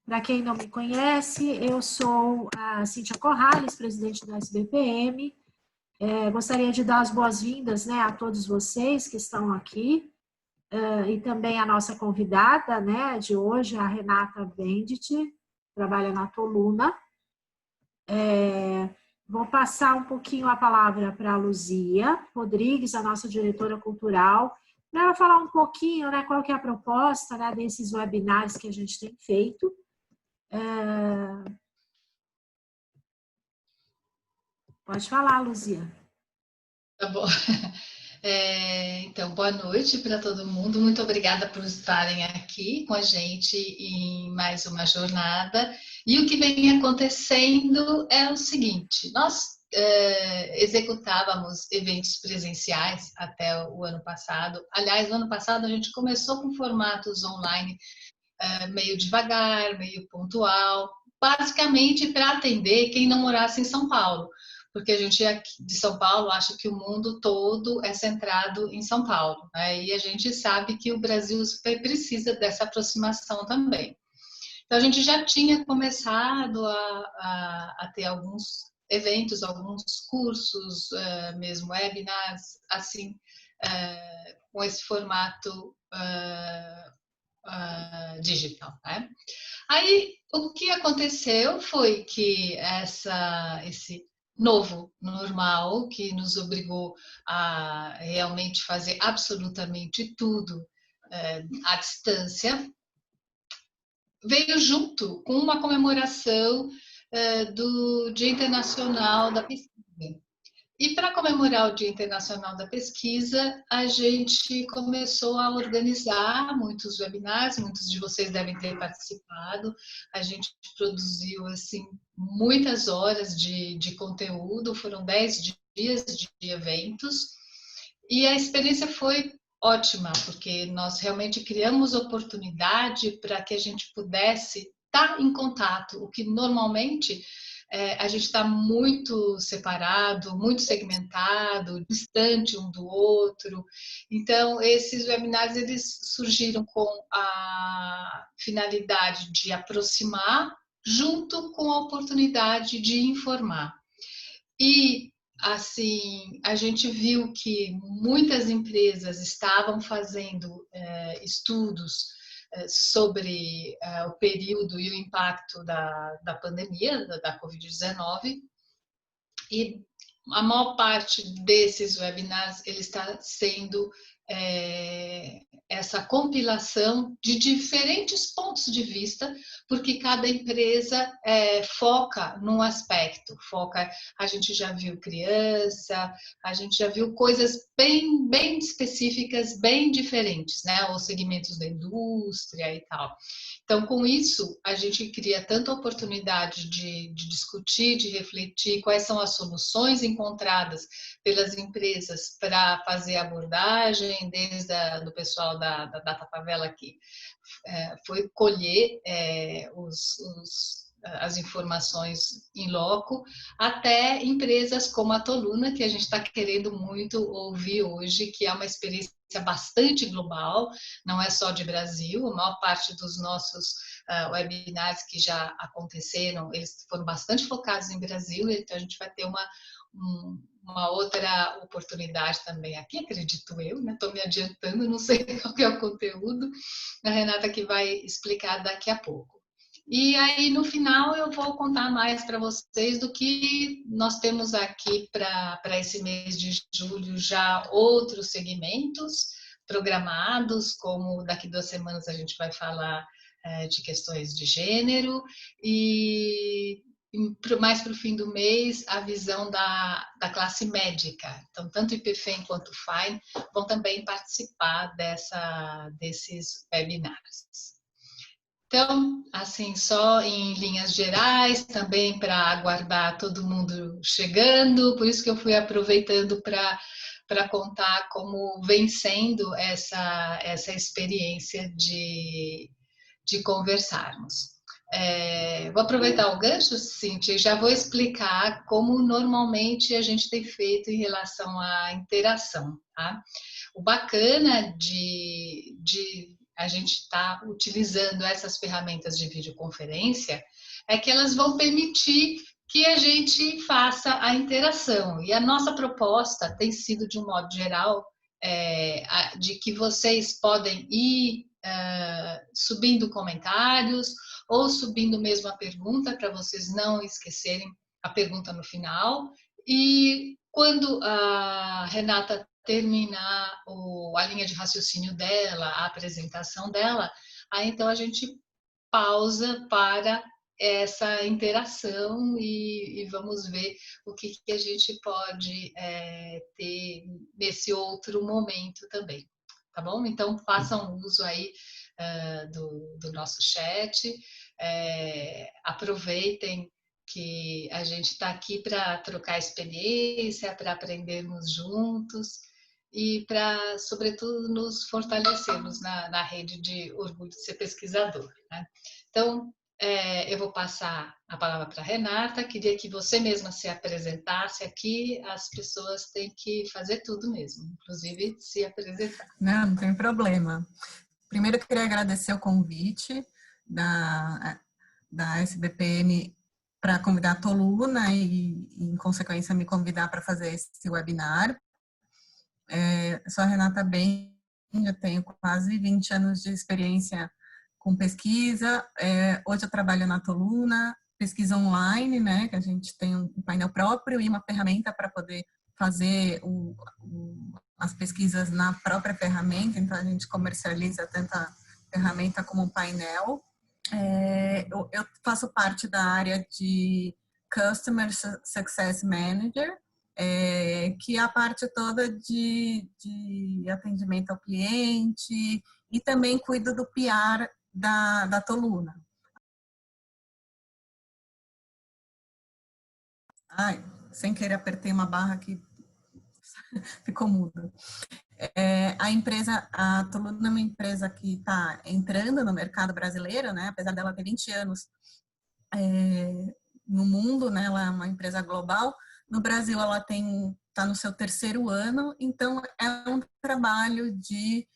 Para quem não me conhece, eu sou a Cíntia Corrales, presidente da SBPM. Gostaria de dar as boas-vindas, né, a todos vocês que estão aqui, e também a nossa convidada, né, de hoje, a Renata Venditti, trabalha na Toluna. Vou passar um pouquinho a palavra para a Luzia Rodrigues, a nossa diretora cultural, para ela falar um pouquinho, né, qual que é a proposta, né, desses webinars que a gente tem feito. Pode falar, Luzia. Tá bom. Então, boa noite para todo mundo. Muito obrigada por estarem aqui com a gente em mais uma jornada. E o que vem acontecendo é o seguinte: nós executávamos eventos presenciais até o ano passado. Aliás, no ano passado a gente começou com formatos online meio devagar, meio pontual, basicamente para atender quem não morasse em São Paulo, porque a gente aqui de São Paulo acha que o mundo todo é centrado em São Paulo, né? E a gente sabe que o Brasil precisa dessa aproximação também. Então a gente já tinha começado a ter alguns eventos, alguns cursos, mesmo webinars, assim, com esse formato digital, né? Aí, o que aconteceu foi que esse novo normal, que nos obrigou a realmente fazer absolutamente tudo à distância, veio junto com uma comemoração do Dia Internacional da Pesquisa. E para comemorar o Dia Internacional da Pesquisa, a gente começou a organizar muitos webinars, muitos de vocês devem ter participado. A gente produziu assim muitas horas de conteúdo, foram 10 dias de eventos, e a experiência foi ótima, porque nós realmente criamos oportunidade para que a gente pudesse estar em contato, o que normalmente a gente está muito separado, muito segmentado, distante um do outro. Então, esses webinars eles surgiram com a finalidade de aproximar, junto com a oportunidade de informar. E assim, a gente viu que muitas empresas estavam fazendo estudos sobre o período e o impacto da pandemia, da Covid-19, e a maior parte desses webinars ele está sendo essa compilação de diferentes pontos de vista, porque cada empresa foca num aspecto, a gente já viu criança, a gente já viu coisas bem, bem específicas, bem diferentes, né? Os segmentos da indústria e tal. Então, com isso, a gente cria tanta oportunidade de discutir, de refletir quais são as soluções encontradas pelas empresas para fazer abordagem, desde do pessoal da Data Favela que foi colher as informações em loco, até empresas como a Toluna, que a gente está querendo muito ouvir hoje, que é uma experiência bastante global, não é só de Brasil, a maior parte dos nossos webinars que já aconteceram, eles foram bastante focados em Brasil, então a gente vai ter uma outra oportunidade também aqui, acredito eu, né? Estou me adiantando, não sei qual que é o conteúdo, a Renata que vai explicar daqui a pouco. E aí, no final, eu vou contar mais para vocês do que nós temos aqui para esse mês de julho, já outros segmentos programados, como daqui 2 semanas a gente vai falar de questões de gênero, e mais para o fim do mês, a visão da classe médica. Então, tanto o IPFEM quanto o FAI vão também participar desses webinars. Então, assim, só em linhas gerais, também para aguardar todo mundo chegando, por isso que eu fui aproveitando para contar como vem sendo essa experiência de conversarmos. Vou aproveitar o gancho, Cíntia, e já vou explicar como normalmente a gente tem feito em relação à interação, tá? O bacana a gente está utilizando essas ferramentas de videoconferência, é que elas vão permitir que a gente faça a interação. E a nossa proposta tem sido, de um modo geral, de que vocês podem ir subindo comentários ou subindo mesmo a pergunta, para vocês não esquecerem a pergunta no final. E quando a Renata terminar a linha de raciocínio dela, a apresentação dela, aí então a gente pausa para essa interação e vamos ver o que a gente pode ter nesse outro momento também, tá bom? Então, façam uso aí do nosso chat, aproveitem que a gente está aqui para trocar experiência, para aprendermos juntos e para, sobretudo, nos fortalecermos na rede de orgulho de ser pesquisador, né? Então, eu vou passar a palavra para a Renata. Queria que você mesma se apresentasse aqui. As pessoas têm que fazer tudo mesmo, inclusive se apresentar. Não tem problema. Primeiro, eu queria agradecer o convite da SBPM para convidar a Toluna e, em consequência, me convidar para fazer esse webinar. Sou a Renata Ben, eu tenho quase 20 anos de experiência com pesquisa. Hoje eu trabalho na Toluna, pesquisa online, né, que a gente tem um painel próprio e uma ferramenta para poder fazer as pesquisas na própria ferramenta, então a gente comercializa tanto a ferramenta como um painel. Eu faço parte da área de Customer Success Manager, que é a parte toda de atendimento ao cliente e também cuido do PR da Toluna. Ai, sem querer apertei uma barra que ficou muda. A Toluna é uma empresa que está entrando no mercado brasileiro, né? Apesar dela ter 20 anos no mundo, né? Ela é uma empresa global. No Brasil, ela está no seu 3º ano, então é um trabalho de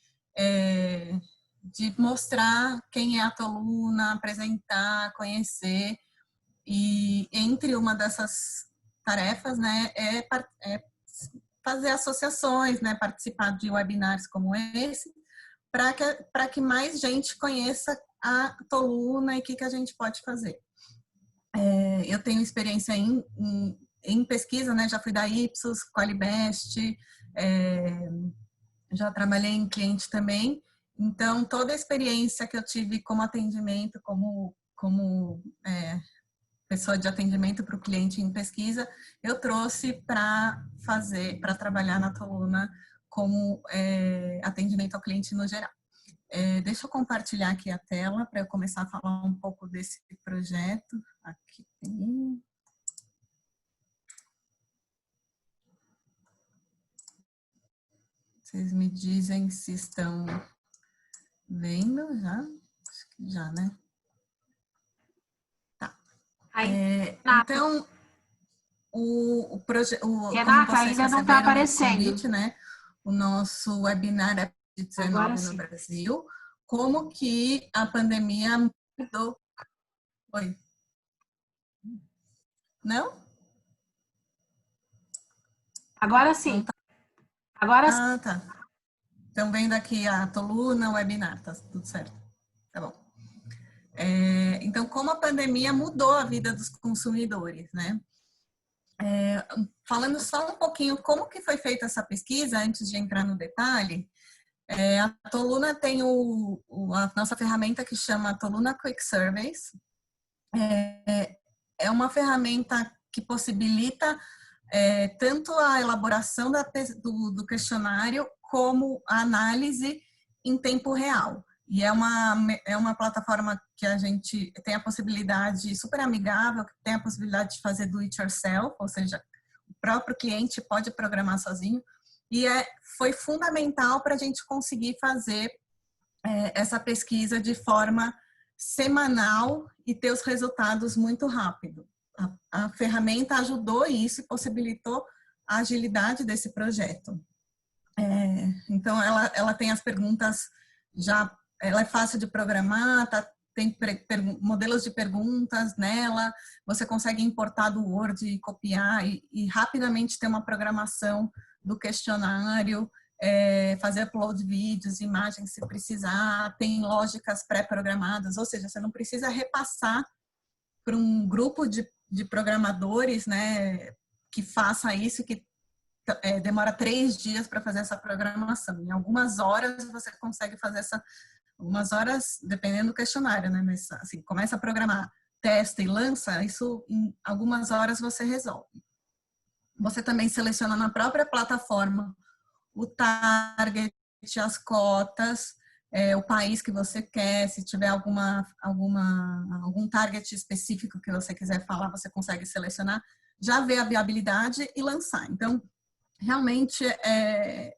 mostrar quem é a Toluna, apresentar, conhecer, e entre uma dessas tarefas, né, é fazer associações, né, participar de webinars como esse, para que mais gente conheça a Toluna e o que a gente pode fazer. Eu tenho experiência em pesquisa, né, já fui da Ipsos, Qualibest, já trabalhei em cliente também, então toda a experiência que eu tive como atendimento, como pessoa de atendimento para o cliente em pesquisa, eu trouxe para trabalhar na Toluna como atendimento ao cliente no geral. Deixa eu compartilhar aqui a tela para eu começar a falar um pouco desse projeto. Aqui tem. Vocês me dizem se estão vendo já? Acho que já, né? Então, o projeto... Renata, ainda não está aparecendo. Convite, né? O nosso webinar é de 19 no Brasil. Como que a pandemia mudou... Oi? Não? Agora sim. Agora sim. Ah, tá. Estão vendo aqui a Toluna, o webinar, tá tudo certo. Tá bom. Então, como a pandemia mudou a vida dos consumidores, né? Falando só um pouquinho como que foi feita essa pesquisa, antes de entrar no detalhe, a Toluna tem a nossa ferramenta que chama Toluna Quick Surveys. É uma ferramenta que possibilita tanto a elaboração do questionário como a análise em tempo real. E é uma plataforma que a gente tem a possibilidade, super amigável, que tem a possibilidade de fazer do it yourself, ou seja, o próprio cliente pode programar sozinho. E foi fundamental para a gente conseguir fazer essa pesquisa de forma semanal e ter os resultados muito rápido. A ferramenta ajudou isso e possibilitou a agilidade desse projeto. Então, ela tem as perguntas já ela é fácil de programar, tem modelos de perguntas nela, você consegue importar do Word e copiar e rapidamente ter uma programação do questionário, fazer upload de vídeos, imagens se precisar, tem lógicas pré-programadas, ou seja, você não precisa repassar para um grupo de programadores, né, que faça isso, que demora 3 dias para fazer essa programação. Em algumas horas você consegue fazer algumas horas, dependendo do questionário, né, mas assim, começa a programar, testa e lança, isso em algumas horas você resolve. Você também seleciona na própria plataforma o target, as cotas, o país que você quer, se tiver algum target específico que você quiser falar, você consegue selecionar, já ver a viabilidade e lançar. Então, realmente é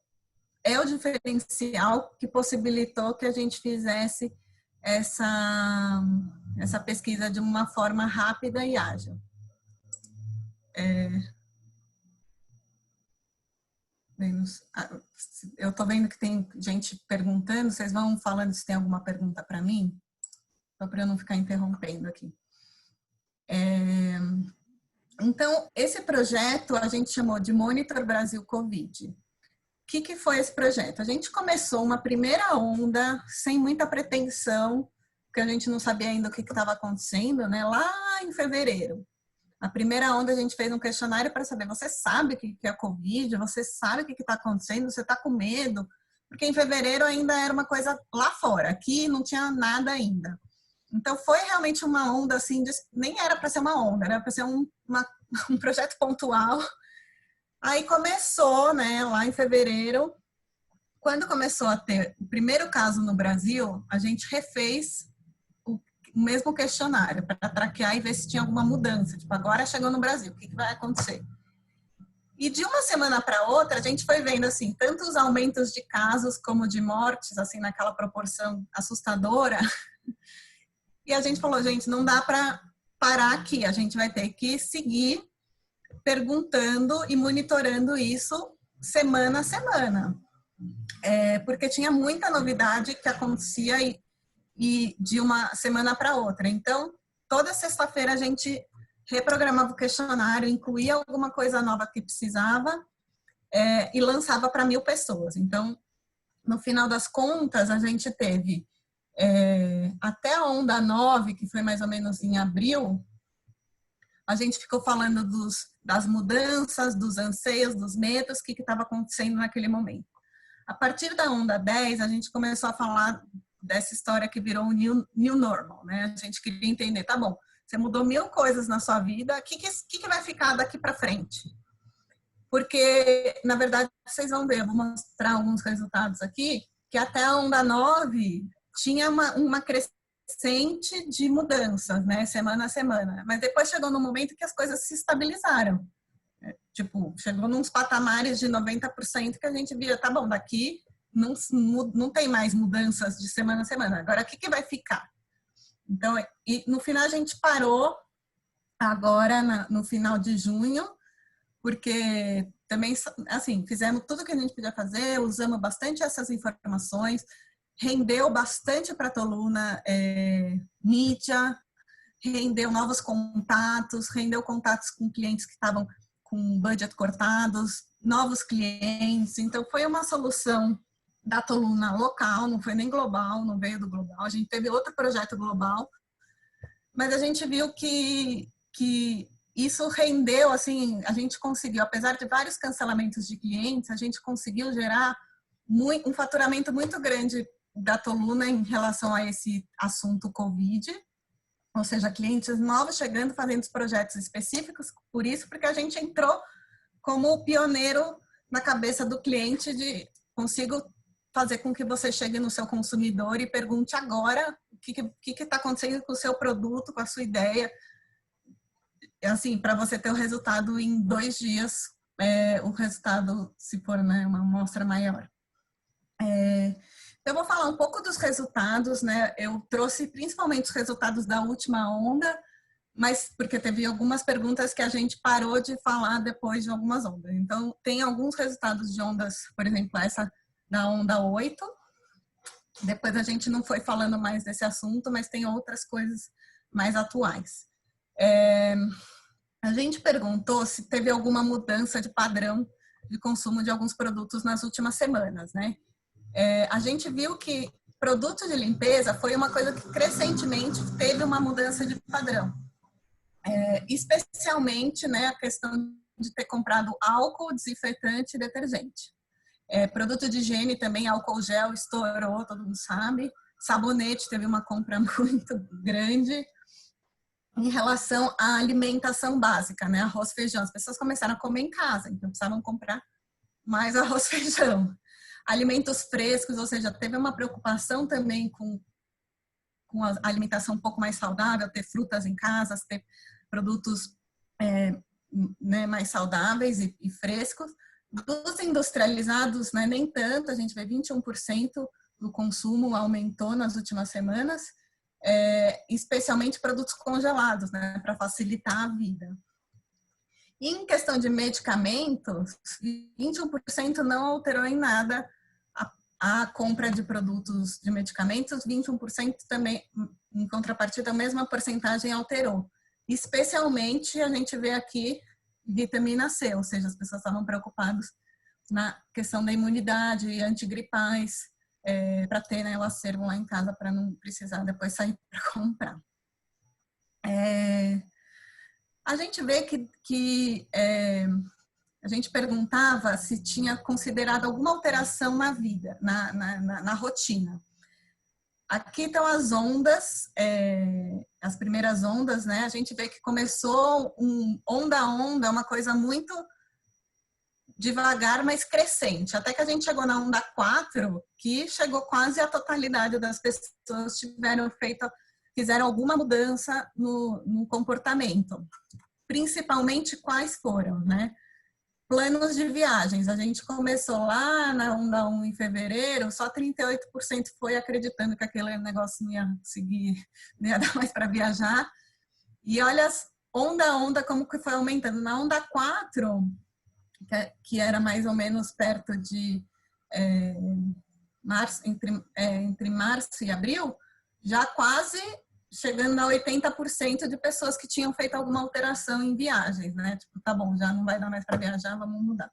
o diferencial que possibilitou que a gente fizesse essa pesquisa de uma forma rápida e ágil. Eu estou vendo que tem gente perguntando, vocês vão falando se tem alguma pergunta para mim, só para eu não ficar interrompendo aqui. Então, esse projeto a gente chamou de Monitor Brasil Covid. O que foi esse projeto? A gente começou uma primeira onda, sem muita pretensão, porque a gente não sabia ainda o que estava acontecendo, né? Lá em fevereiro. A primeira onda a gente fez um questionário para saber, você sabe o que é a Covid? Você sabe o que está acontecendo? Você está com medo? Porque em fevereiro ainda era uma coisa lá fora, aqui não tinha nada ainda. Então foi realmente uma onda assim, nem era para ser uma onda, era para ser um projeto pontual. Aí começou, né, lá em fevereiro, quando começou a ter o primeiro caso no Brasil, a gente refez o mesmo questionário para traquear e ver se tinha alguma mudança. Tipo, agora chegou no Brasil, o que vai acontecer? E de uma semana para outra, a gente foi vendo, assim, tanto os aumentos de casos como de mortes, assim, naquela proporção assustadora. E a gente falou, gente, não dá para parar aqui, a gente vai ter que seguir perguntando e monitorando isso semana a semana. Porque tinha muita novidade que acontecia e de uma semana para outra. Então, toda sexta-feira a gente reprogramava o questionário, incluía alguma coisa nova que precisava e lançava para 1000 pessoas. Então, no final das contas, a gente teve até a onda 9, que foi mais ou menos em abril, a gente ficou falando das mudanças, dos anseios, dos medos, o que estava acontecendo naquele momento. A partir da onda 10, a gente começou a falar dessa história que virou um new normal, né? A gente queria entender, tá bom, você mudou 1000 coisas na sua vida, o que vai ficar daqui para frente? Porque, na verdade, vocês vão ver, eu vou mostrar alguns resultados aqui, que até a onda 9 tinha uma crescente de mudanças, né, semana a semana. Mas depois chegou no momento que as coisas se estabilizaram. Tipo, chegou nos patamares de 90% que a gente via, tá bom, daqui não tem mais mudanças de semana a semana. Agora, o que vai ficar? Então, e no final a gente parou agora no final de junho, porque também, assim, fizemos tudo que a gente podia fazer, usamos bastante essas informações, rendeu bastante para a Toluna mídia, rendeu novos contatos, rendeu contatos com clientes que estavam com budget cortados, novos clientes. Então, foi uma solução da Toluna local, não foi nem global, não veio do global. A gente teve outro projeto global, mas a gente viu que isso rendeu, assim, a gente conseguiu, apesar de vários cancelamentos de clientes, a gente conseguiu gerar um faturamento muito grande da Toluna em relação a esse assunto Covid, ou seja, clientes novos chegando, fazendo os projetos específicos, por isso, porque a gente entrou como pioneiro na cabeça do cliente de consigo fazer com que você chegue no seu consumidor e pergunte agora o que está acontecendo com o seu produto, com a sua ideia, assim, para você ter o resultado em 2 dias, o resultado, se for, né, uma amostra maior. Eu vou falar um pouco dos resultados, né? Eu trouxe principalmente os resultados da última onda, mas porque teve algumas perguntas que a gente parou de falar depois de algumas ondas. Então, tem alguns resultados de ondas, por exemplo, essa da onda 8, Depois a gente não foi falando mais desse assunto, mas tem outras coisas mais atuais. A gente perguntou se teve alguma mudança de padrão de consumo de alguns produtos nas últimas semanas, né? A gente viu que produto de limpeza foi uma coisa que crescentemente teve uma mudança de padrão. Especialmente, né, a questão de ter comprado álcool, desinfetante e detergente. Produto de higiene também, álcool gel estourou, todo mundo sabe. Sabonete teve uma compra muito grande. Em relação à alimentação básica, né, arroz, feijão, as pessoas começaram a comer em casa, então precisavam comprar mais arroz, feijão. Alimentos frescos, ou seja, teve uma preocupação também com a alimentação um pouco mais saudável, ter frutas em casa, ter produtos né, mais saudáveis e frescos. Dos industrializados, né, nem tanto, a gente vê 21% do consumo aumentou nas últimas semanas, especialmente produtos congelados, né, para facilitar a vida. E em questão de medicamentos, 21% não alterou em nada a compra de produtos de medicamentos, 21% também, em contrapartida, a mesma porcentagem alterou. Especialmente, a gente vê aqui vitamina C, ou seja, as pessoas estavam preocupadas na questão da imunidade, antigripais, para ter, né, o acervo lá em casa, para não precisar depois sair para comprar. A gente vê que a gente perguntava se tinha considerado alguma alteração na vida, na rotina. Aqui estão as ondas, as primeiras ondas, né? A gente vê que começou onda a onda, uma coisa muito devagar, mas crescente. Até que a gente chegou na onda 4, que chegou quase a totalidade das pessoas fizeram alguma mudança no comportamento. Principalmente quais foram, né? Planos de viagens. A gente começou lá na onda 1 em fevereiro, só 38% foi acreditando que aquele negócio não ia seguir, não ia dar mais para viajar. E olha, onda a onda, como que foi aumentando. Na onda 4, que era mais ou menos perto de março, entre março e abril, já quase chegando a 80% de pessoas que tinham feito alguma alteração em viagens, né? Tipo, tá bom, já não vai dar mais para viajar, vamos mudar.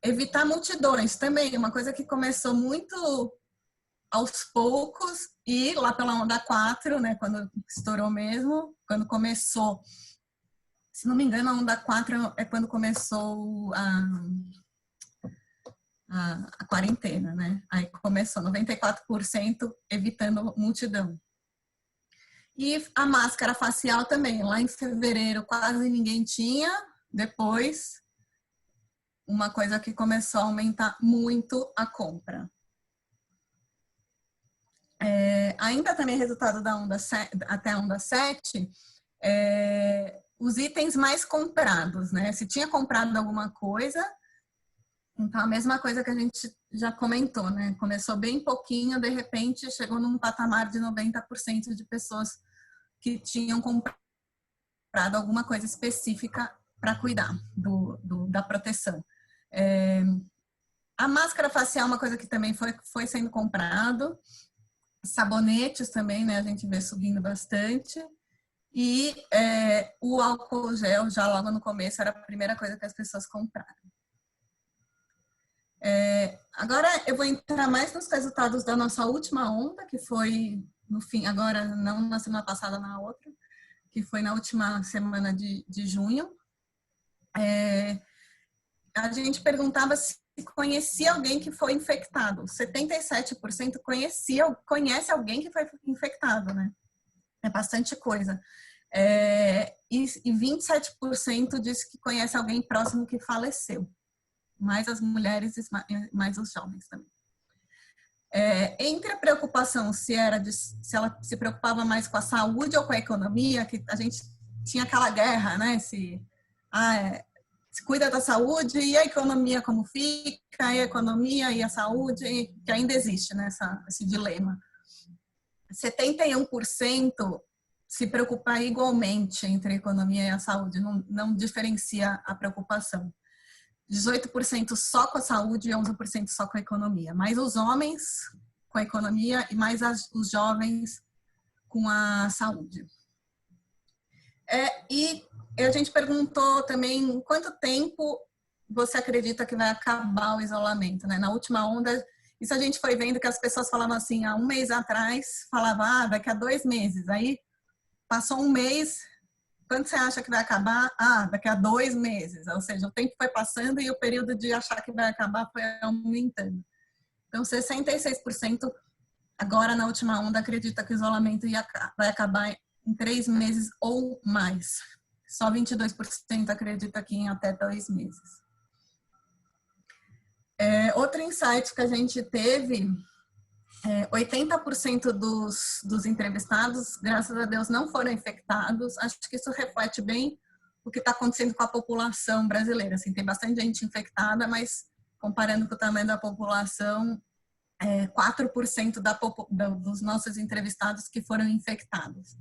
Evitar multidões também, uma coisa que começou muito aos poucos e lá pela onda 4, né, quando estourou mesmo, quando começou, se não me engano, a onda 4 é quando começou a quarentena, né? Aí começou 94% evitando multidão. E a máscara facial também, lá em fevereiro quase ninguém tinha, depois uma coisa que começou a aumentar muito a compra. Ainda também resultado da onda 7, até a onda 7, os itens mais comprados, né? Se tinha comprado alguma coisa, então a mesma coisa que a gente já comentou, né? Começou bem pouquinho, de repente chegou num patamar de 90% de pessoas que tinham comprado alguma coisa específica para cuidar da proteção. A máscara facial é uma coisa que também foi sendo comprado. Sabonetes também, né? A gente vê subindo bastante. E o álcool gel, já logo no começo, era a primeira coisa que as pessoas compraram. Agora eu vou entrar mais nos resultados da nossa última onda, que foi no fim, agora não na semana passada, na outra, que foi na última semana de junho. A gente perguntava se conhecia alguém que foi infectado. 77% conhece alguém que foi infectado, né? É bastante coisa. E 27% disse que conhece alguém próximo que faleceu. Mais as mulheres e mais os jovens também. Entre a preocupação se ela se preocupava mais com a saúde ou com a economia, que a gente tinha aquela guerra, né? Se cuida da saúde e a economia como fica, e a economia e a saúde, que ainda existe, né? Esse dilema. 71% se preocupar igualmente entre a economia e a saúde, não diferencia a preocupação. 18% só com a saúde e 11% só com a economia. Mas os homens com a economia e mais os jovens com a saúde. E a gente perguntou também em quanto tempo você acredita que vai acabar o isolamento, né? Na última onda, isso a gente foi vendo que as pessoas falavam assim, há um mês atrás, falava, daqui a 2 meses. Aí passou um mês, quando você acha que vai acabar? Daqui a 2 meses. Ou seja, o tempo foi passando e o período de achar que vai acabar foi aumentando. Então, 66% agora na última onda acredita que o isolamento vai acabar em 3 meses ou mais. Só 22% acredita que em até 2 meses. Outro insight que a gente teve, 80% dos entrevistados, graças a Deus, não foram infectados. Acho que isso reflete bem o que está acontecendo com a população brasileira. Assim, tem bastante gente infectada, mas comparando com o tamanho da população, 4% dos nossos entrevistados que foram infectados.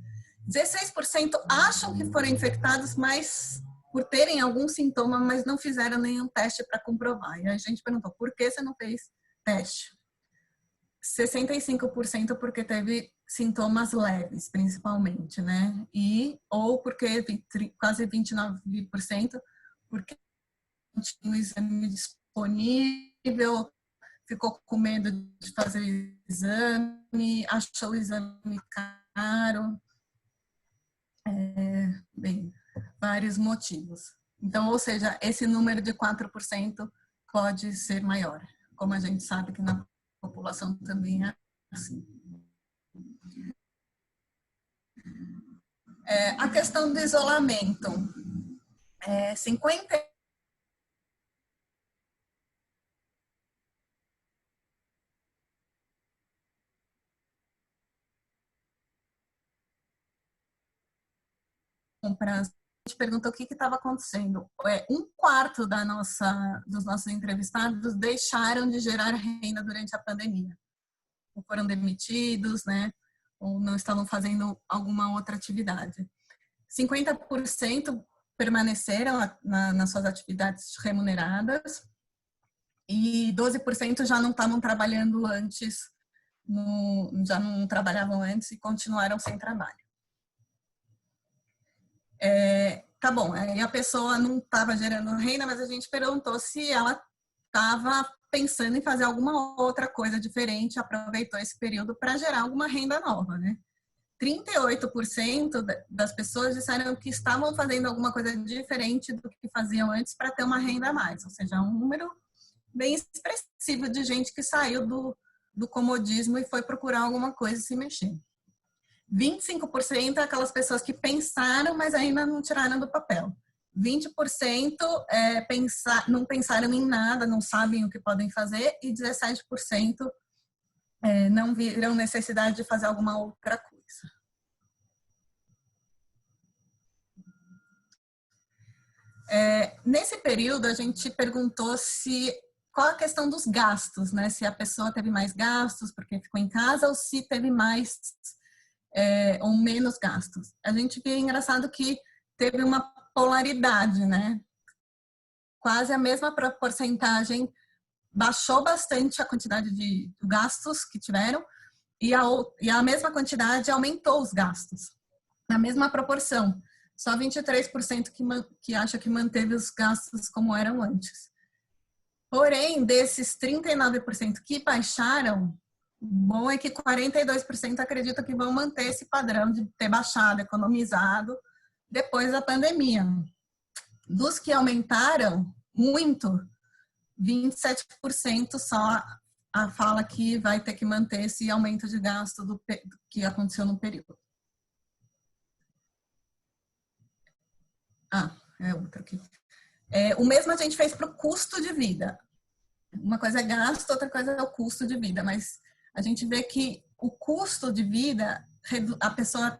16% acham que foram infectados, mas por terem algum sintoma, mas não fizeram nenhum teste para comprovar. E a gente perguntou, por que você não fez teste? 65% porque teve sintomas leves, principalmente, né? Ou porque quase 29% porque não tinha o exame disponível, ficou com medo de fazer o exame, achou o exame caro. Vários motivos. Então, ou seja, esse número de 4% pode ser maior, como a gente sabe que na população também é assim. A questão do isolamento. 50 compras. A gente perguntou o que estava acontecendo. 1/4 dos nossos entrevistados deixaram de gerar renda durante a pandemia. Ou foram demitidos, né? Ou não estavam fazendo alguma outra atividade. 50% permaneceram nas suas atividades remuneradas e 12% já não estavam trabalhando antes, já não trabalhavam antes e continuaram sem trabalho. Tá bom, aí a pessoa não estava gerando renda, mas a gente perguntou se ela estava pensando em fazer alguma outra coisa diferente, aproveitou esse período para gerar alguma renda nova, né? 38% das pessoas disseram que estavam fazendo alguma coisa diferente do que faziam antes para ter uma renda a mais, ou seja, um número bem expressivo de gente que saiu do comodismo e foi procurar alguma coisa e se mexer. 25% é aquelas pessoas que pensaram, mas ainda não tiraram do papel. 20% não pensaram em nada, não sabem o que podem fazer, e 17% não viram necessidade de fazer alguma outra coisa. Nesse período, a gente perguntou qual a questão dos gastos, né? Se a pessoa teve mais gastos porque ficou em casa ou se teve mais ou menos gastos. A gente viu engraçado que teve uma polaridade, né? Quase a mesma porcentagem baixou bastante a quantidade de gastos que tiveram e a mesma quantidade aumentou os gastos, na mesma proporção. Só 23% que acha que manteve os gastos como eram antes. Porém, desses 39% que baixaram, o bom é que 42% acreditam que vão manter esse padrão de ter baixado, economizado depois da pandemia. Dos que aumentaram muito, 27% só fala que vai ter que manter esse aumento de gasto que aconteceu no período. Outra aqui. O mesmo a gente fez para o custo de vida. Uma coisa é gasto, outra coisa é o custo de vida, mas a gente vê que o custo de vida, a pessoa,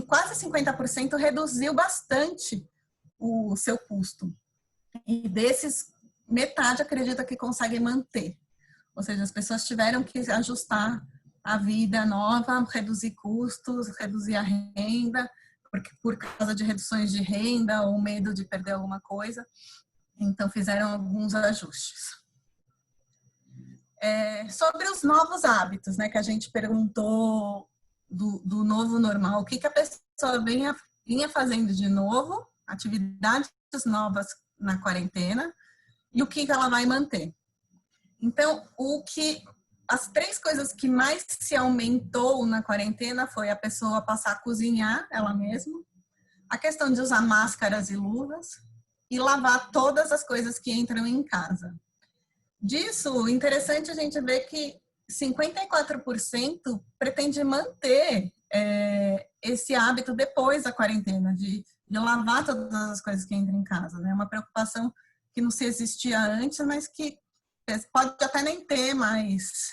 quase 50% reduziu bastante o seu custo. E desses, metade acredita que consegue manter. Ou seja, as pessoas tiveram que ajustar a vida nova, reduzir custos, reduzir a renda, por causa de reduções de renda ou medo de perder alguma coisa. Então, fizeram alguns ajustes. Sobre os novos hábitos, né, que a gente perguntou do novo normal, o que a pessoa vinha fazendo de novo, atividades novas na quarentena, e o que ela vai manter. Então, as 3 coisas que mais se aumentou na quarentena foi a pessoa passar a cozinhar ela mesma, a questão de usar máscaras e luvas e lavar todas as coisas que entram em casa. Disso, interessante a gente ver que 54% pretende manter esse hábito depois da quarentena, de lavar todas as coisas que entram em casa. É, né? Uma preocupação que não se existia antes, mas que pode até nem ter mais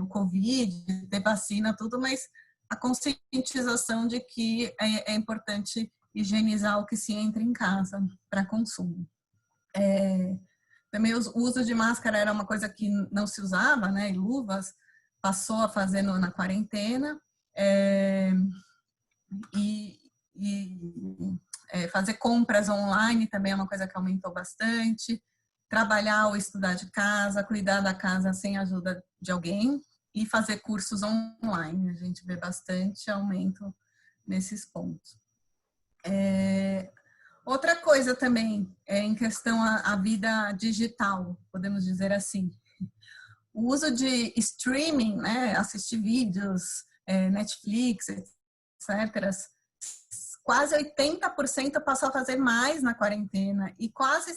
o Covid, ter vacina, tudo, mas a conscientização de que é importante higienizar o que se entra em casa para consumo. Também o uso de máscara era uma coisa que não se usava, né? E luvas passou a fazer na quarentena. Fazer compras online também é uma coisa que aumentou bastante. Trabalhar ou estudar de casa, cuidar da casa sem a ajuda de alguém e fazer cursos online. A gente vê bastante aumento nesses pontos. Outra coisa também em questão à vida digital, podemos dizer assim. O uso de streaming, né, assistir vídeos, Netflix, etc., quase 80% passou a fazer mais na quarentena e quase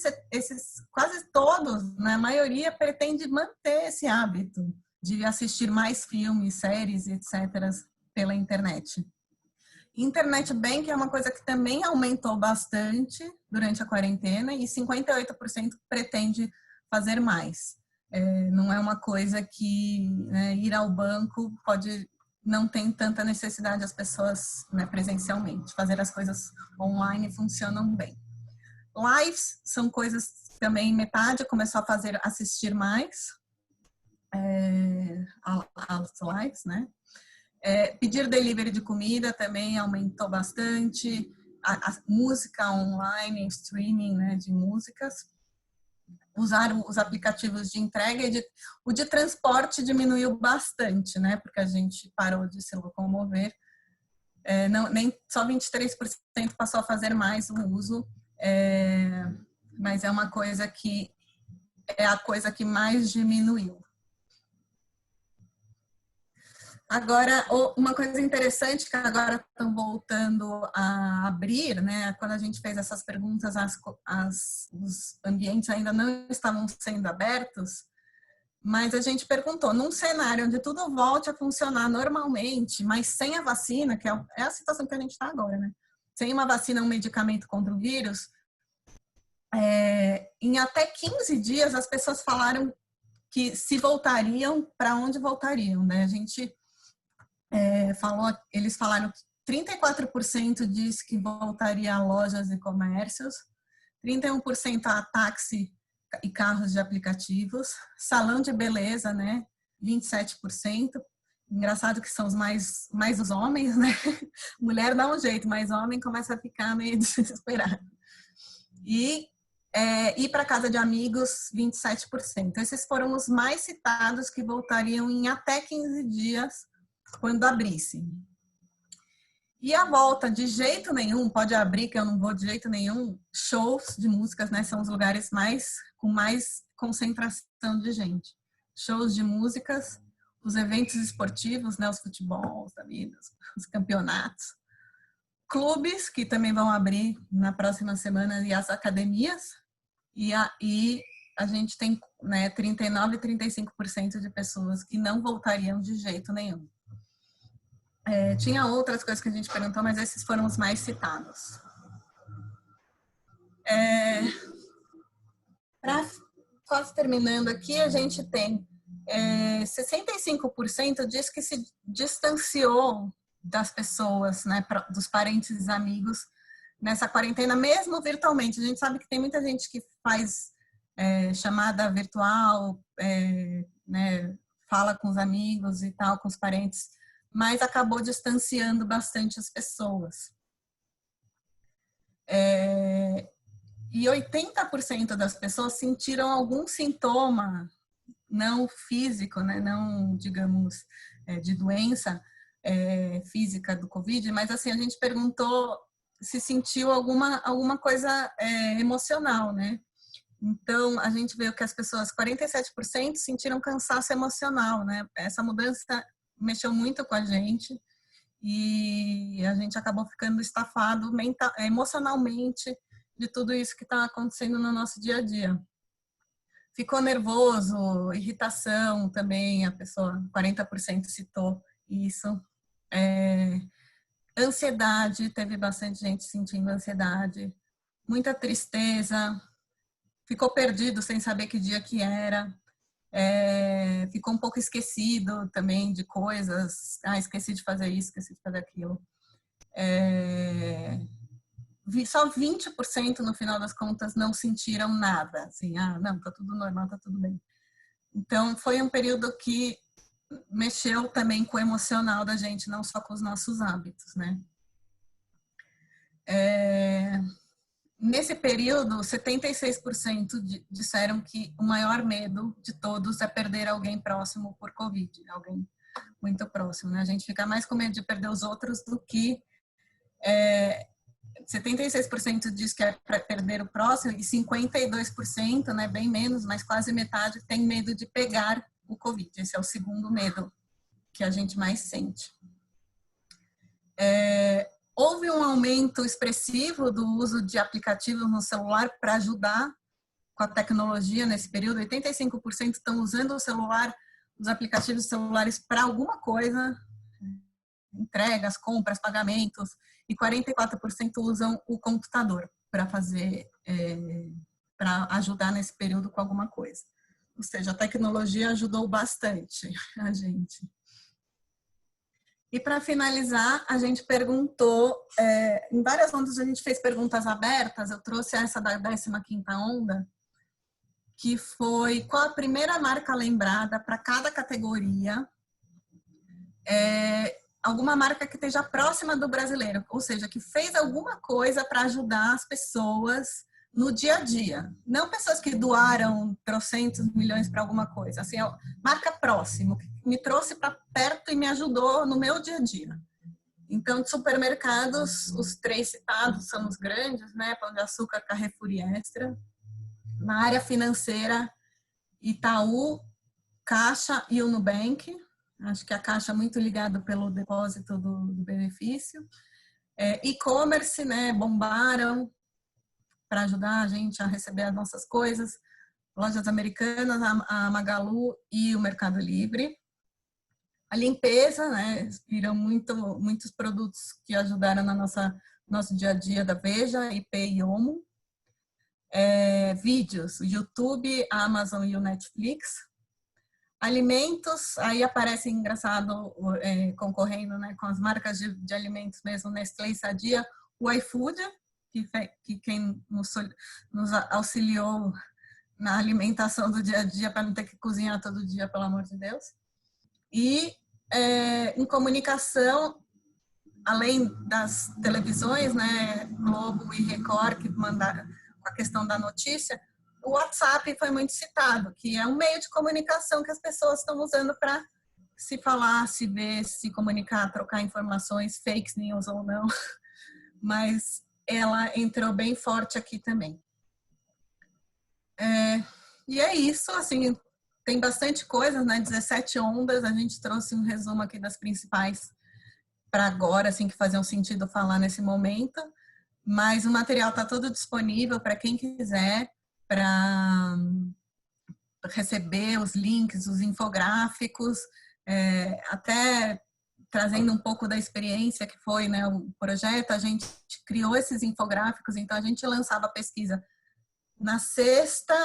todos, na maioria, pretende manter esse hábito de assistir mais filmes, séries, etc., pela internet. Internet Bank é uma coisa que também aumentou bastante durante a quarentena e 58% pretende fazer mais. Não é uma coisa que ir ao banco não tem tanta necessidade as pessoas presencialmente. Fazer as coisas online funcionam bem. Lives são coisas também, metade começou a assistir mais as lives, né? Pedir delivery de comida também aumentou bastante. A música online, streaming, né, de músicas. Usar os aplicativos de entrega o de transporte diminuiu bastante, né? Porque a gente parou de se locomover. Nem só 23% passou a fazer mais o uso, mas é uma coisa que é a coisa que mais diminuiu. Agora, uma coisa interessante que agora estão voltando a abrir, né? Quando a gente fez essas perguntas, os ambientes ainda não estavam sendo abertos, mas a gente perguntou, num cenário onde tudo volte a funcionar normalmente, mas sem a vacina, que é a situação que a gente está agora, né? Sem uma vacina, um medicamento contra o vírus, em até 15 dias as pessoas falaram que se voltariam, para onde voltariam, né? A gente eles falaram que 34% diz que voltaria a lojas e comércios, 31% a táxi e carros de aplicativos, salão de beleza, né, 27%. Engraçado que são mais os homens, né? Mulher dá um jeito, mas homem começa a ficar meio desesperado. E ir para casa de amigos, 27%. Esses foram os mais citados que voltariam em até 15 dias quando abrisse. E a volta, de jeito nenhum, pode abrir, que eu não vou de jeito nenhum, shows de músicas, né? São os lugares com mais concentração de gente. Shows de músicas, os eventos esportivos, né? Os futebols da vida, os campeonatos. Clubes, que também vão abrir na próxima semana, e as academias. E a gente tem 39% e 35% de pessoas que não voltariam de jeito nenhum. Tinha outras coisas que a gente perguntou, mas esses foram os mais citados. Quase terminando aqui, a gente tem 65% diz que se distanciou das pessoas, né, dos parentes e amigos nessa quarentena, mesmo virtualmente. A gente sabe que tem muita gente que faz chamada virtual, né, fala com os amigos e tal, com os parentes, mas acabou distanciando bastante as pessoas. E 80% das pessoas sentiram algum sintoma não físico, né, não, digamos, de doença física do Covid, mas assim, a gente perguntou se sentiu alguma coisa emocional, né? Então, a gente viu que as pessoas, 47% sentiram cansaço emocional, né? Essa mudança mexeu muito com a gente e a gente acabou ficando estafado emocionalmente de tudo isso que está acontecendo no nosso dia a dia. Ficou nervoso, irritação também, a pessoa, 40% citou isso. Ansiedade, teve bastante gente sentindo ansiedade. Muita tristeza, ficou perdido sem saber que dia que era. Ficou um pouco esquecido também de coisas. Esqueci de fazer isso, esqueci de fazer aquilo. Só 20% no final das contas não sentiram nada. Assim, não, tá tudo normal, tá tudo bem. Então, foi um período que mexeu também com o emocional da gente, não só com os nossos hábitos, né? Nesse período, 76% disseram que o maior medo de todos é perder alguém próximo por Covid, alguém muito próximo, né? A gente fica mais com medo de perder os outros do que 76% diz que é para perder o próximo e 52%, né, bem menos, mas quase metade, tem medo de pegar o Covid. Esse é o segundo medo que a gente mais sente. Houve um aumento expressivo do uso de aplicativos no celular para ajudar com a tecnologia nesse período. 85% estão usando o celular, os aplicativos celulares para alguma coisa, entregas, compras, pagamentos, e 44% usam o computador para fazer, para ajudar nesse período com alguma coisa. Ou seja, a tecnologia ajudou bastante a gente. E para finalizar, a gente perguntou, em várias ondas a gente fez perguntas abertas, eu trouxe essa da 15ª onda, que foi qual a primeira marca lembrada para cada categoria, alguma marca que esteja próxima do brasileiro, ou seja, que fez alguma coisa para ajudar as pessoas no dia a dia. Não pessoas que doaram trocentos milhões para alguma coisa, assim, marca próximo, que me trouxe para perto e me ajudou no meu dia a dia. Então, de supermercados, os 3 citados são os grandes, né? Pão de Açúcar, Carrefour e Extra. Na área financeira, Itaú, Caixa e o Nubank. Acho que a Caixa é muito ligada pelo depósito do benefício. E-commerce, né, bombaram para ajudar a gente a receber as nossas coisas. Lojas Americanas, a Magalu e o Mercado Livre. A limpeza, né, viram muitos produtos que ajudaram no nosso dia a dia da Veja, IP e Omo. Vídeos, o YouTube, a Amazon e o Netflix. Alimentos, aí aparece engraçado, concorrendo, né, com as marcas de alimentos mesmo, Nestlé e Sadia, o iFood, que quem nos auxiliou na alimentação do dia a dia para não ter que cozinhar todo dia, pelo amor de Deus. E em comunicação, além das televisões, né, Globo e Record, que mandaram com a questão da notícia, o WhatsApp foi muito citado, que é um meio de comunicação que as pessoas estão usando para se falar, se ver, se comunicar, trocar informações, fake news ou não. Mas ela entrou bem forte aqui também. E é isso, assim, tem bastante coisa, né? 17 ondas, a gente trouxe um resumo aqui das principais para agora, assim, que faziam sentido falar nesse momento. Mas o material está todo disponível para quem quiser, para receber os links, os infográficos, até trazendo um pouco da experiência que foi, né, o projeto, a gente criou esses infográficos, então a gente lançava a pesquisa na sexta,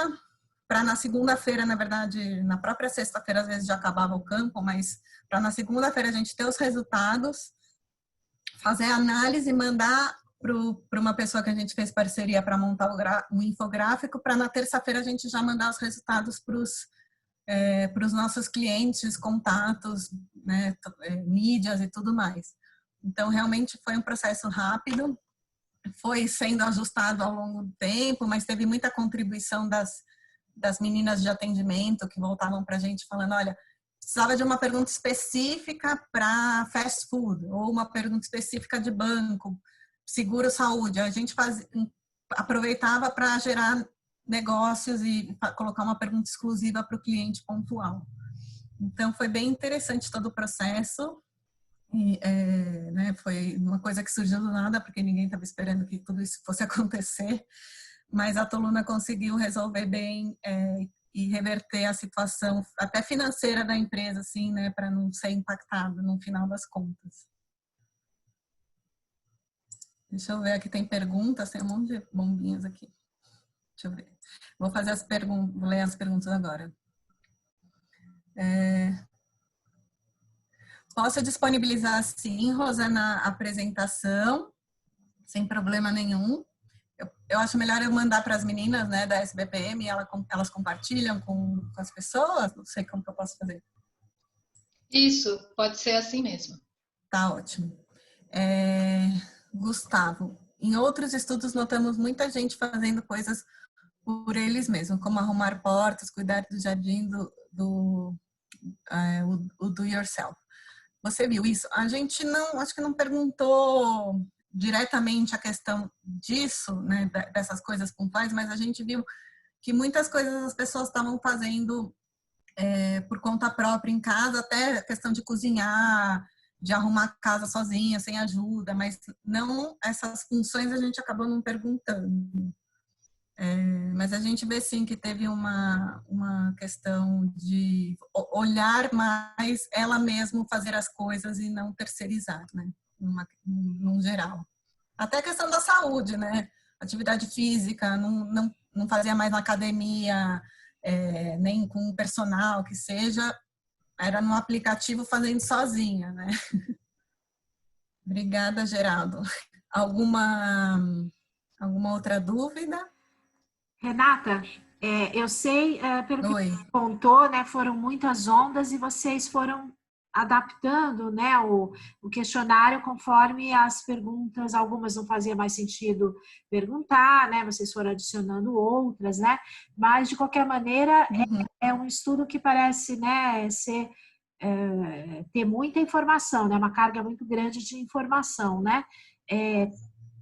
para na segunda-feira, na verdade, na própria sexta-feira às vezes já acabava o campo, mas para na segunda-feira a gente ter os resultados, fazer a análise e mandar para uma pessoa que a gente fez parceria para montar um infográfico, para na terça-feira a gente já mandar os resultados para os nossos clientes, contatos, né, mídias e tudo mais. Então, realmente foi um processo rápido, foi sendo ajustado ao longo do tempo, mas teve muita contribuição das das meninas de atendimento que voltavam para a gente falando, olha, precisava de uma pergunta específica para fast food, ou uma pergunta específica de banco, seguro-saúde. A gente aproveitava para gerar negócios e colocar uma pergunta exclusiva para o cliente pontual. Então, foi bem interessante todo o processo. E, né, foi uma coisa que surgiu do nada, porque ninguém estava esperando que tudo isso fosse acontecer. Mas a Toluna conseguiu resolver bem e reverter a situação até financeira da empresa, assim, né, para não ser impactado no final das contas. Deixa eu ver, aqui tem perguntas, tem um monte de bombinhas aqui. Deixa eu ver. Vou fazer as perguntas, vou ler as perguntas agora. Posso disponibilizar, sim, Rosana, a apresentação, sem problema nenhum. Eu acho melhor eu mandar para as meninas, né, da SBPM, e elas compartilham com as pessoas. Não sei como que eu posso fazer. Isso, pode ser assim mesmo. Tá ótimo. Gustavo, em outros estudos notamos muita gente fazendo coisas por eles mesmos, como arrumar portas, cuidar do jardim, do yourself. Você viu isso? A gente não, acho que não perguntou diretamente a questão disso, né, dessas coisas pontuais, mas a gente viu que muitas coisas as pessoas estavam fazendo por conta própria em casa, até a questão de cozinhar, de arrumar a casa sozinha, sem ajuda, mas não essas funções a gente acabou não perguntando. Mas a gente vê sim que teve uma questão de olhar mais ela mesma fazer as coisas e não terceirizar, né? Num geral. Até a questão da saúde, né? Atividade física, não fazia mais na academia, nem com o personal que seja, era no aplicativo fazendo sozinha, né? Obrigada, Geraldo. Alguma outra dúvida? Renata, eu sei, pelo que Oi. você contou, né, foram muitas ondas e vocês foram adaptando, né, o questionário conforme as perguntas, algumas não fazia mais sentido perguntar, né, vocês foram adicionando outras, né, mas de qualquer maneira é um estudo que parece, né, ter muita informação, né, uma carga muito grande de informação, né,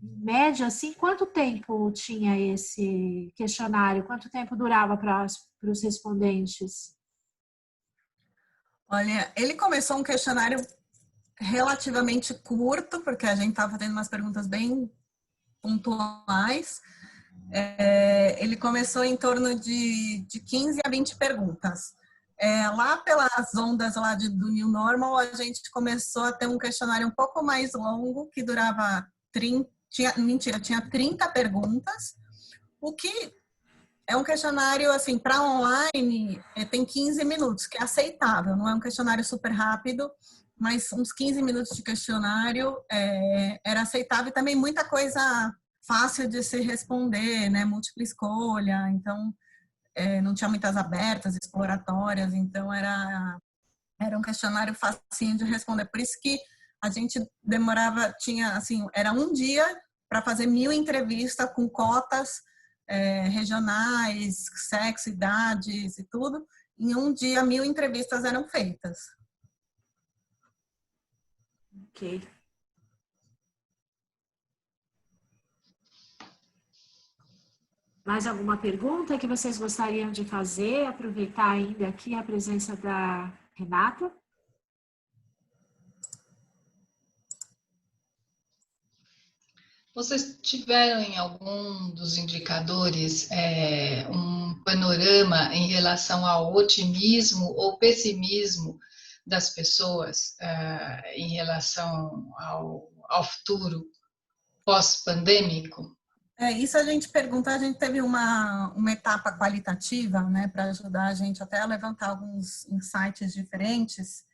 média, assim, quanto tempo tinha esse questionário? Quanto tempo durava para os respondentes? Olha, ele começou um questionário relativamente curto, porque a gente estava tendo umas perguntas bem pontuais. Ele começou em torno de 15 a 20 perguntas. Lá pelas ondas lá do New Normal, a gente começou a ter um questionário um pouco mais longo, que durava 30, tinha 30 perguntas, o que é um questionário, assim, para online, tem 15 minutos, que é aceitável, não é um questionário super rápido, mas uns 15 minutos de questionário era aceitável, e também muita coisa fácil de se responder, né, múltipla escolha, então não tinha muitas abertas, exploratórias, então era um questionário facinho de responder, por isso que a gente demorava, tinha, assim, era um dia para fazer 1000 entrevistas com cotas regionais, sexo, idades e tudo. Em um dia, 1000 entrevistas eram feitas. Ok. Mais alguma pergunta que vocês gostariam de fazer? Aproveitar ainda aqui a presença da Renata. Vocês tiveram em algum dos indicadores um panorama em relação ao otimismo ou pessimismo das pessoas em relação ao futuro pós-pandêmico? Isso a gente pergunta, a gente teve uma etapa qualitativa, né, para ajudar a gente até a levantar alguns insights diferentes.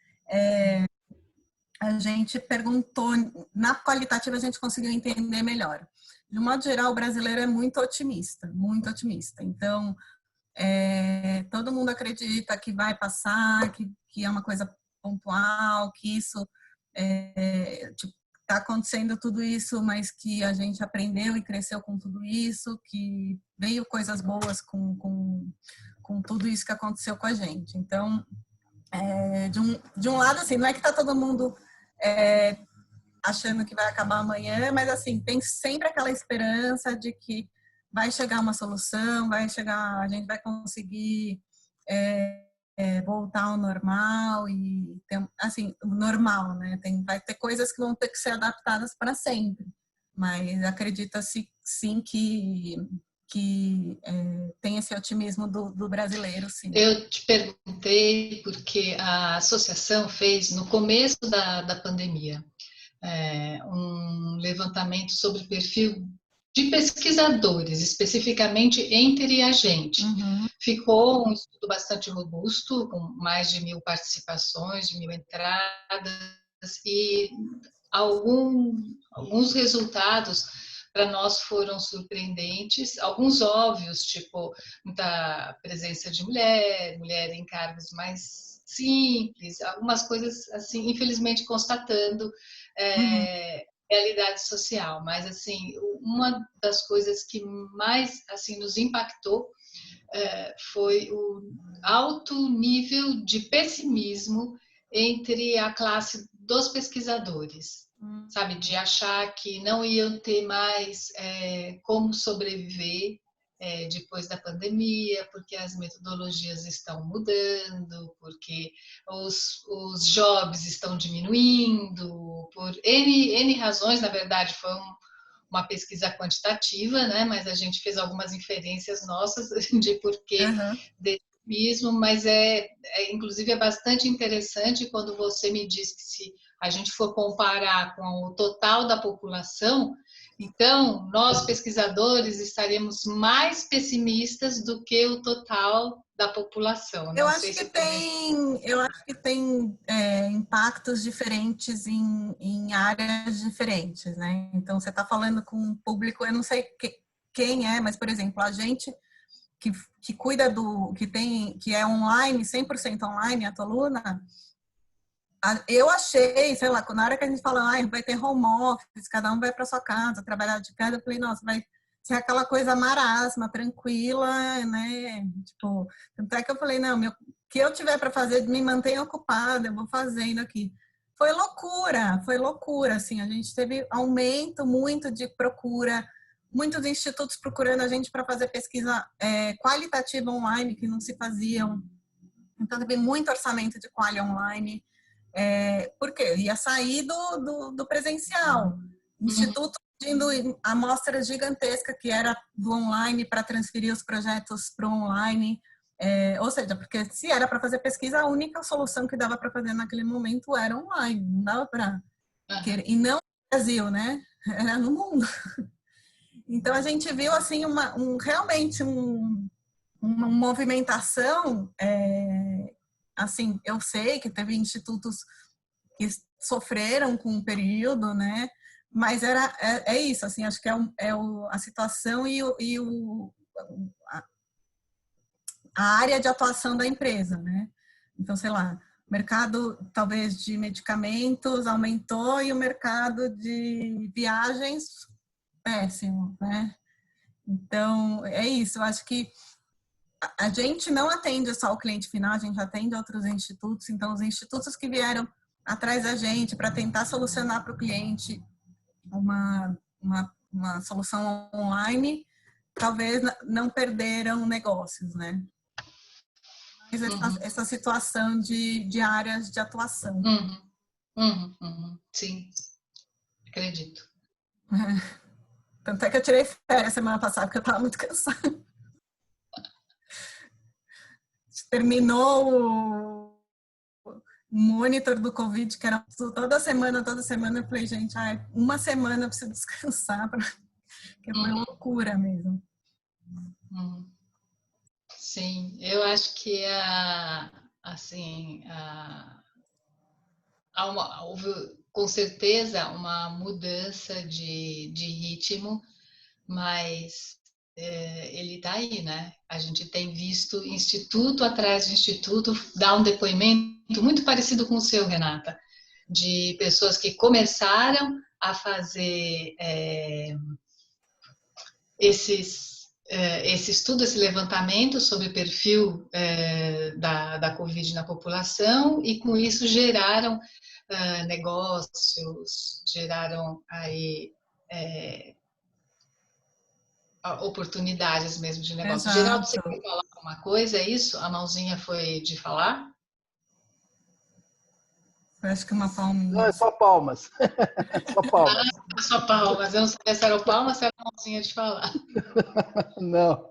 A gente perguntou, na qualitativa a gente conseguiu entender melhor. De um modo geral, o brasileiro é muito otimista, muito otimista. Então, todo mundo acredita que vai passar, que é uma coisa pontual, que isso está acontecendo tudo isso, mas que a gente aprendeu e cresceu com tudo isso, que veio coisas boas com com tudo isso que aconteceu com a gente. Então, de um lado, assim, não é que está todo mundo achando que vai acabar amanhã, mas assim, tem sempre aquela esperança de que vai chegar uma solução, a gente vai conseguir voltar ao normal e assim, o normal, né? Vai ter coisas que vão ter que ser adaptadas para sempre, mas acredita-se sim que tem esse otimismo do brasileiro, sim. Eu te perguntei porque a associação fez, no começo da pandemia, um levantamento sobre o perfil de pesquisadores, especificamente entre a gente. Uhum. Ficou um estudo bastante robusto, com mais de 1.000 participações, de 1.000 entradas, e alguns resultados para nós foram surpreendentes, alguns óbvios, tipo muita presença de mulher em cargos mais simples, algumas coisas assim, infelizmente constatando realidade social, mas assim, uma das coisas que mais assim nos impactou foi o alto nível de pessimismo entre a classe dos pesquisadores, sabe, de achar que não iam ter mais como sobreviver depois da pandemia, porque as metodologias estão mudando, porque os jobs estão diminuindo, por N razões. Na verdade, foi uma pesquisa quantitativa, né? Mas a gente fez algumas inferências nossas de porquê desse mesmo, mas inclusive é bastante interessante quando você me diz que se a gente for comparar com o total da população, então nós pesquisadores estaremos mais pessimistas do que o total da população. Eu acho que tem impactos diferentes em áreas diferentes, né? Então você está falando com um público, eu não sei quem é, mas por exemplo, a gente que cuida que é online, 100% online, a Toluna, eu achei, sei lá, na hora que a gente fala, vai ter home office, cada um vai para sua casa, trabalhar de casa, eu falei, nossa, vai ser aquela coisa marasma, tranquila, né? Tipo, tanto é que eu falei, não, o que eu tiver para fazer, me mantenha ocupada, eu vou fazendo aqui. Foi loucura, assim, a gente teve aumento muito de procura, muitos institutos procurando a gente para fazer pesquisa qualitativa online, que não se faziam. Então, teve muito orçamento de quali online, porque ia sair do presencial. Instituto pedindo amostras gigantescas que era do online para transferir os projetos para o online. Ou seja, porque se era para fazer pesquisa, a única solução que dava para fazer naquele momento era online, não dava para... E não no Brasil, né? Era no mundo. Então, a gente viu assim, realmente uma movimentação, assim, eu sei que teve institutos que sofreram com o período, né? Mas é isso, assim, acho que a situação a área de atuação da empresa, né? Então, sei lá, o mercado talvez de medicamentos aumentou e o mercado de viagens péssimo, né? Então, é isso, eu acho que a gente não atende só o cliente final, a gente atende outros institutos, então os institutos que vieram atrás da gente para tentar solucionar para o cliente uma solução online, talvez não perderam negócios, né? Mas essa situação de áreas de atuação. Sim, acredito. Tanto é que eu tirei férias semana passada, porque eu estava muito cansada. Terminou o monitor do Covid, que era toda semana, eu falei, gente, uma semana eu preciso descansar, porque foi loucura mesmo. Sim, eu acho que houve com certeza uma mudança de ritmo, mas ele está aí, né? A gente tem visto instituto atrás de instituto dar um depoimento muito parecido com o seu, Renata, de pessoas que começaram a fazer esses esse estudo, esse levantamento sobre o perfil da Covid na população, e com isso geraram negócios, geraram aí oportunidades mesmo de negócio. Geraldo, você Exato. quer falar alguma coisa? É isso? A mãozinha foi de falar? Eu acho que uma palminha. Não, é só palmas. Só palmas. Só palmas. Eu não sabia se era o palma, se era a mãozinha de falar. Não.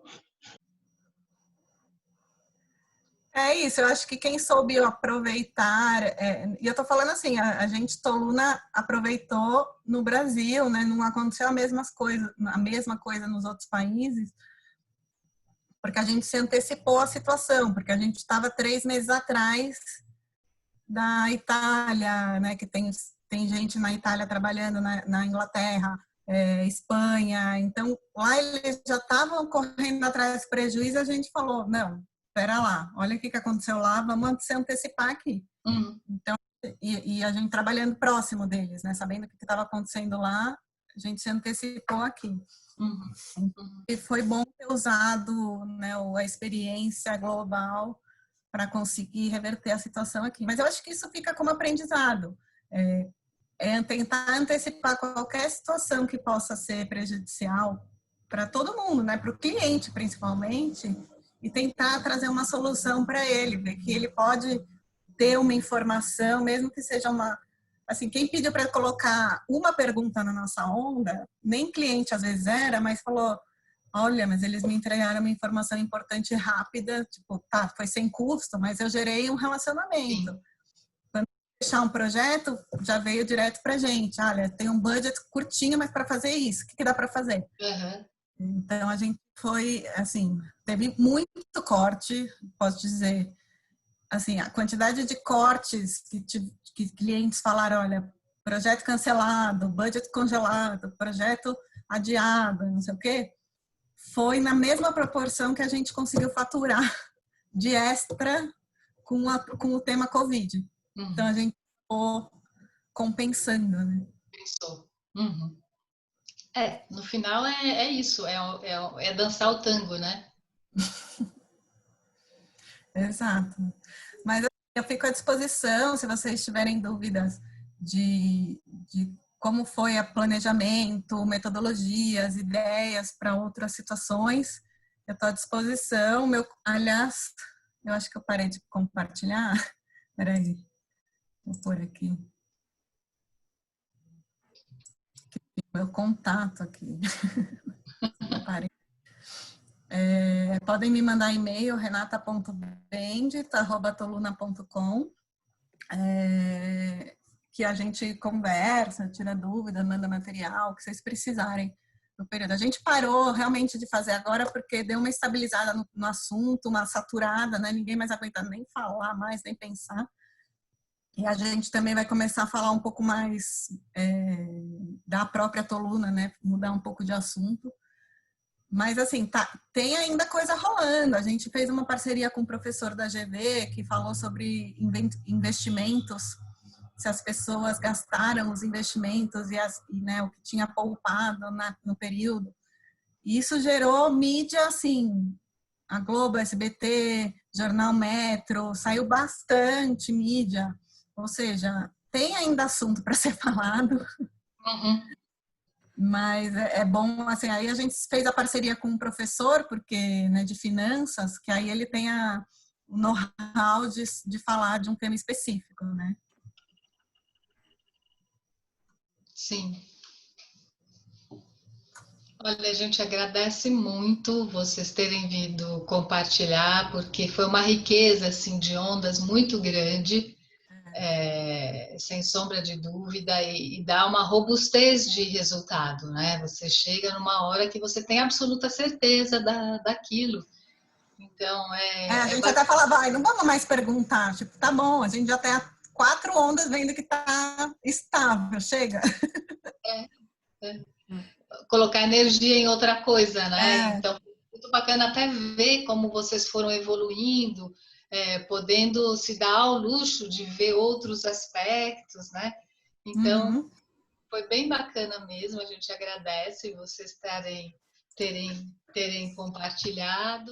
É isso, eu acho que quem soube aproveitar, e eu tô falando assim, a gente, Toluna, aproveitou no Brasil, né? Não aconteceu a mesma coisa nos outros países, porque a gente se antecipou à situação, porque a gente estava 3 meses atrás da Itália, né? Que tem gente na Itália trabalhando, na Inglaterra, Espanha, então lá eles já estavam correndo atrás do prejuízo, a gente falou, não, espera lá, olha o que aconteceu lá, vamos se antecipar aqui. Então, e a gente trabalhando próximo deles, né? Sabendo o que estava acontecendo lá, a gente se antecipou aqui. E foi bom ter usado, né, a experiência global para conseguir reverter a situação aqui. Mas eu acho que isso fica como aprendizado. Tentar antecipar qualquer situação que possa ser prejudicial para todo mundo, né? Para o cliente, principalmente, e tentar trazer uma solução para ele, ver que ele pode ter uma informação, mesmo que seja uma... Assim, quem pediu para colocar uma pergunta na nossa onda, nem cliente às vezes era, mas falou, olha, mas eles me entregaram uma informação importante e rápida, tipo, tá, foi sem custo, mas eu gerei um relacionamento. Sim. Quando fechar um projeto, já veio direto pra gente, olha, tem um budget curtinho, mas para fazer isso, o que dá para fazer? Então, a gente foi, assim, teve muito corte, posso dizer, assim, a quantidade de cortes que clientes falaram, olha, projeto cancelado, budget congelado, projeto adiado, não sei o quê, foi na mesma proporção que a gente conseguiu faturar de extra com o tema Covid. Então, a gente ficou compensando, né? Pensou. No final é isso, é dançar o tango, né? Exato. Mas eu fico à disposição, se vocês tiverem dúvidas de como foi o planejamento, metodologias, ideias para outras situações, eu estou à disposição. Aliás, eu acho que eu parei de compartilhar. Espera aí, vou pôr aqui. Meu contato aqui. Podem me mandar e-mail, renata.bendit@toluna.com, que a gente conversa, tira dúvida, manda material, o que vocês precisarem no período. A gente parou realmente de fazer agora porque deu uma estabilizada no assunto, uma saturada, né? Ninguém mais aguenta nem falar mais, nem pensar. E a gente também vai começar a falar um pouco mais da própria Toluna, né? Mudar um pouco de assunto. Mas, assim, tem ainda coisa rolando. A gente fez uma parceria com o professor da GV que falou sobre investimentos, se as pessoas gastaram os investimentos e né, o que tinha poupado no período. E isso gerou mídia, assim, a Globo, SBT, Jornal Metro, saiu bastante mídia. Ou seja, tem ainda assunto para ser falado. Mas é bom, assim, aí a gente fez a parceria com um professor, porque, né, de finanças, que aí ele tem o know-how de falar de um tema específico, né? Sim. Olha, a gente agradece muito vocês terem vindo compartilhar, porque foi uma riqueza, assim, de ondas muito grande, sem sombra de dúvida, e dá uma robustez de resultado, né? Você chega numa hora que você tem absoluta certeza daquilo. Então, a gente até falava, não vamos mais perguntar, tipo, tá bom, a gente já tem 4 ondas vendo que tá estável, chega. Colocar energia em outra coisa, né? Então, muito bacana até ver como vocês foram evoluindo, podendo se dar ao luxo de ver outros aspectos, né? Então, foi bem bacana mesmo, a gente agradece vocês terem terem compartilhado.